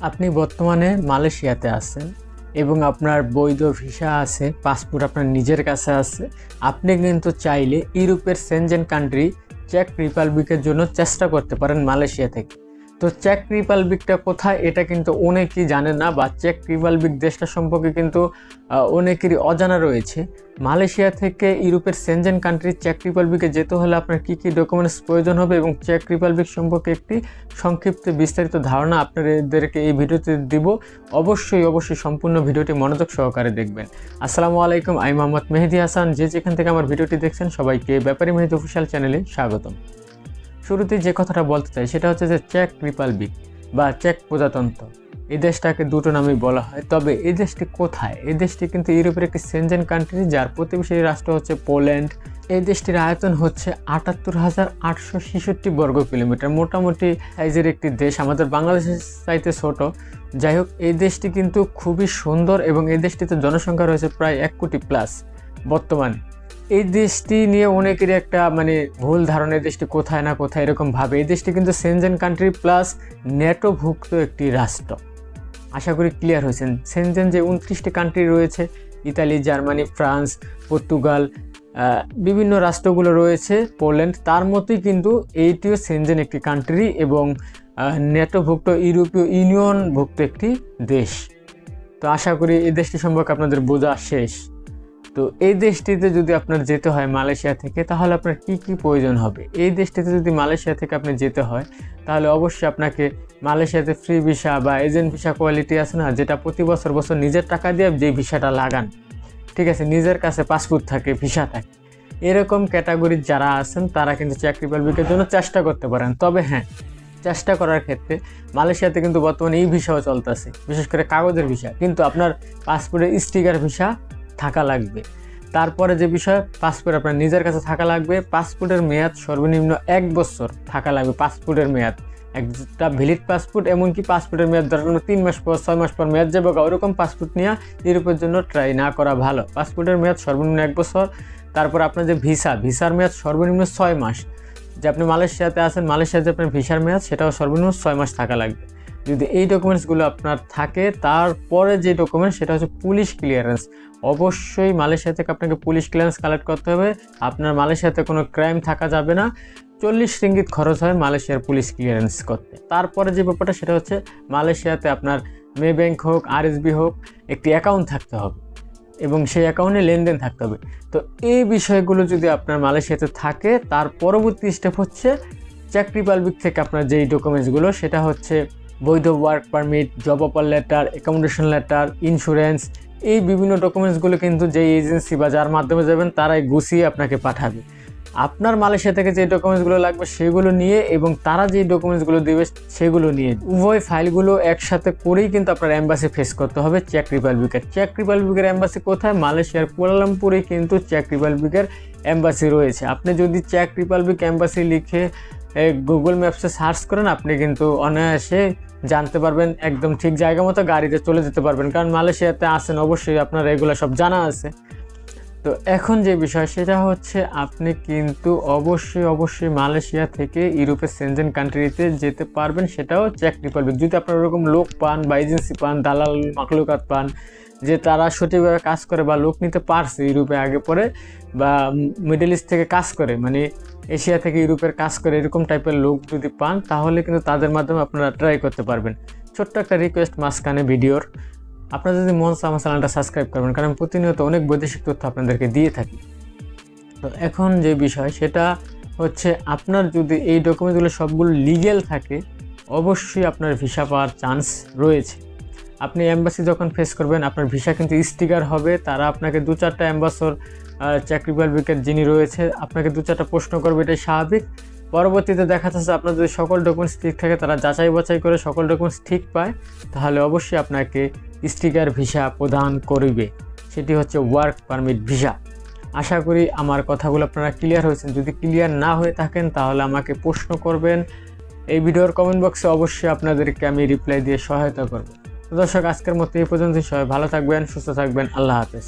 আপনি বর্তমানে মালয়েশিয়াতে আছেন এবং আপনার বৈধ ভিসা আছে, পাসপোর্ট আপনার নিজের কাছে আছে। আপনি কিন্তু চাইলে ইউরোপের সেনজেন কান্ট্রি চেক রিপাবলিকের জন্য চেষ্টা করতে পারেন মালয়েশিয়া থেকে। তো চেক রিপাবলিকটা কোথায় এটা কিন্তু অনেকেই জানে না, বা চেক রিপাবলিক দেশটা সম্পর্কে কিন্তু অনেকেরই অজানা রয়েছে। মালয়েশিয়া থেকে ইউরোপের সেনজেন কান্ট্রি চেক রিপাবলিকে যেতে হলে আপনার কী কী ডকুমেন্টস প্রয়োজন হবে এবং চেক রিপাবলিক সম্পর্কে একটি সংক্ষিপ্ত বিস্তারিত ধারণা আপনাদেরকে এই ভিডিওতে দিব। অবশ্যই সম্পূর্ণ ভিডিওটি মনোযোগ সহকারে দেখবেন। আসসালামু আলাইকুম, আমি মোহাম্মদ মেহেদি হাসান। যেখান থেকে আমার ভিডিওটি দেখছেন সবাইকে ব্যাপারী মেহেদি অফিসিয়াল চ্যানেলে স্বাগতম। শুরুতে যে কথাটা বলতে চাই সেটা হচ্ছে যে চেক রিপাবলিক বা চেক প্রজাতন্ত্র, এই দেশটাকে দুটো নামেই বলা হয়। তবে এই দেশটি কোথায়? এই দেশটি কিন্তু ইউরোপের একটি সেনজেন কান্ট্রি, যার প্রতিবেশী রাষ্ট্র হচ্ছে পোল্যান্ড। এই দেশটির আয়তন হচ্ছে ৭৮,৮৬৬ বর্গ কিলোমিটার, মোটামুটি সাইজের একটি দেশ, আমাদের বাংলাদেশের চাইতে ছোট। যাই হোক, এই দেশটি কিন্তু খুবই সুন্দর এবং এই দেশটিতে জনসংখ্যা রয়েছে প্রায় ১ কোটি প্লাস বর্তমানে। এই দেশটি নিয়ে অনেকেরই একটা ভুল ধারণা, এই দেশটি কোথায় না কোথায় এরকম ভাবে। এই দেশটি কিন্তু সেনজেন কান্ট্রি প্লাস ন্যাটোভুক্ত একটি রাষ্ট্র। আশা করি ক্লিয়ার হয়েছেন। সেনজেন যে ২৯টি কান্ট্রি রয়েছে, ইতালি, জার্মানি, ফ্রান্স, পর্তুগাল, বিভিন্ন রাষ্ট্রগুলো রয়েছে, পোল্যান্ড, তার মতোই কিন্তু এইটিও সেনজেন একটি কান্ট্রি এবং ন্যাটোভুক্ত ইউরোপীয় ইউনিয়নভুক্ত একটি দেশ। তো আশা করি এই দেশটি সম্পর্কে আপনাদের বোঝা শেষ। তো এই দেশটিতে যদি আপনার যেতে হয় মালয়েশিয়া থেকে, তাহলে আপনার কি কি প্রয়োজন হবে? এই দেশটিতে যদি মালয়েশিয়া থেকে আপনি যেতে হয়, তাহলে অবশ্যই আপনাকে মালয়েশিয়াতে ফ্রি ভিসা বা এজেন্ট ভিসা কোয়ালিটি আছে না, যেটা প্রতি বছর নিজের টাকা দিয়ে যে ভিসাটা লাগান, ঠিক আছে, নিজের কাছে পাসপোর্ট থাকে, ভিসা থাকে, এরকম ক্যাটাগরির যারা আছেন তারা কিন্তু চেক রিপাবলিকের জন্য চেষ্টা করতে পারেন। তবে হ্যাঁ, চেষ্টা করার ক্ষেত্রে মালয়েশিয়াতে কিন্তু বর্তমানে এই ভিসাও চলতেছে, বিশেষ করে কাগজের ভিসা, কিন্তু আপনার পাসপোর্টের স্টিকার ভিসা থাকা লাগবে। তারপরে যে বিষয়, পাসপোর্ট আপনার নিজের কাছে থাকা লাগবে। পাসপোর্টের মেয়াদ সর্বনিম্ন ১ বছর থাকা লাগবে। পাসপোর্টের মেয়াদ একটা ভ্যালিড পাসপোর্ট, এমনকি পাসপোর্টের মেয়াদ ধরার জন্য 3 মাস পর 6 মাস পর মেয়াদ যাবে, ওরকম পাসপোর্ট নিয়ে ইউরোপের জন্য ট্রাই না করা ভালো। পাসপোর্টের মেয়াদ সর্বনিম্ন 1 বছর। তারপর আপনার যে ভিসার মেয়াদ সর্বনিম্ন 6 মাস। যে আপনি মালয়েশিয়াতে আছেন, মালয়েশিয়াতে আপনার ভিসার মেয়াদ সেটাও সর্বনিম্ন 6 মাস থাকা লাগবে। যদি এই ডকুমেন্টসগুলো আপনার থাকে, তারপরে যে ডকুমেন্টস সেটা হচ্ছে পুলিশ ক্লিয়ারেন্স। অবশ্যই মালয়েশিয়া থেকে আপনাকে পুলিশ ক্লিয়ারেন্স কালেক্ট করতে হবে। আপনার মালয়েশিয়াতে কোনো ক্রাইম থাকা যাবে না। 40 রিঙ্গিত খরচ হয় মালয়েশিয়ার পুলিশ ক্লিয়ারেন্স করতে। তারপরে যে ব্যাপারটা সেটা হচ্ছে মালয়েশিয়াতে আপনার মে ব্যাংক হোক, আরএসবি হোক, একটি অ্যাকাউন্ট থাকতে হবে এবং সেই অ্যাকাউন্টে লেনদেন থাকতে হবে। তো এই বিষয়গুলো যদি আপনার মালয়েশিয়াতে থাকে, তার পরবর্তী স্টেপ হচ্ছে চেক রিপাবলিক থেকে আপনার যেই ডকুমেন্টসগুলো, সেটা হচ্ছে বৈধ work permit, job offer letter, accommodation letter, insurance. এই বিভিন্ন ডকুমেন্টসগুলো কিন্তু যেই এজেন্সি বা যার মাধ্যমে যাবেন তারাই গুছিয়ে আপনাকে পাঠাবে। আপনার মালয়েশিয়া থেকে যে ডকুমেন্টসগুলো লাগবে সেগুলো নিয়ে এবং তারা যে ডকুমেন্টসগুলো দেবে সেগুলো নিয়ে, উভয় ফাইলগুলো একসাথে করেই কিন্তু আপনার এম্বাসি ফেস করতে হবে চেক রিপাবলিকের। চেক রিপাবলিকের এম্বাসি কোথায়? মালয়েশিয়ার কুয়ালালামপুরেই কিন্তু চেক রিপাবলিকের এম্বাসি রয়েছে। আপনি যদি চেক রিপাবলিক এম্বাসি লিখে গুগল ম্যাপসে সার্চ করেন, আপনি কিন্তু অনায়াসে জানতে পারবেন, একদম ঠিক জায়গা মতো গাড়িতে চলে যেতে পারবেন, কারণ মালয়েশিয়াতে আসেন, অবশ্যই আপনার এগুলো সব জানা আছে। তো এখন যে বিষয় সেটা হচ্ছে আপনি কিন্তু অবশ্যই মালয়েশিয়া থেকে ইউরোপের সেনজেন কান্ট্রিতে যেতে পারবেন, সেটাও চেক রিপাবলিক। যদি আপনার ওরকম লোক পান বা এজেন্সি পান, দালাল মাখলুকাত পান, যে তারা সঠিকভাবে কাজ করে বা লোক নিতে পারছে ইউরোপে আগে পরে, বা মিডল ইস্ট থেকে কাজ করে, এশিয়া থেকে ইউরোপের কাজ করে, এরকম টাইপের লোক যদি পান, তাহলে কিন্তু তাদের মাধ্যমে আপনারা ট্রাই করতে পারবেন। ছোট্ট একটা রিকোয়েস্ট মাঝখানে ভিডিওর, আপনারা যদি মন চায় আমার চ্যানেলটা সাবস্ক্রাইব করবেন, কারণ প্রতিনিয়ত অনেক বৈদেশিক তথ্য আপনাদেরকে দিয়ে থাকি। তো এখন যে বিষয় সেটা হচ্ছে, আপনার যদি এই ডকুমেন্টগুলো সবগুলো লিগ্যাল থাকে, অবশ্যই আপনার ভিসা পাওয়ার চান্স রয়েছে। আপনি এম্বাসি যখন ফেস করবেন, আপনার ভিসা কিন্তু স্টিকার হবে। তারা আপনাকে 2-4টা অ্যাম্বাসর চেক রিপাবলিকের যিনি রয়েছে আপনাকে 2-4টা প্রশ্ন করবে, এটাই স্বাভাবিক। পরবর্তীতে দেখা যাচ্ছে আপনার যদি সকল ডকুমেন্টস ঠিক থাকে, তারা যাচাই বাছাই করে সকল ডকুমেন্টস ঠিক পায়, তাহলে অবশ্যই আপনাকে স্টিকার ভিসা প্রদান করবে। সেটি হচ্ছে ওয়ার্ক পারমিট ভিসা। আশা করি আমার কথাগুলো আপনারা ক্লিয়ার হয়েছেন। যদি ক্লিয়ার না হয়ে থাকেন তাহলে আমাকে প্রশ্ন করবেন এই ভিডিওর কমেন্ট বক্সে, অবশ্যই আপনাদেরকে আমি রিপ্লাই দিয়ে সহায়তা করব। তো দর্শক, আজকের মতো এই পর্যন্ত। সবাই ভালো থাকবেন, সুস্থ থাকবেন। আল্লাহ হাফেজ।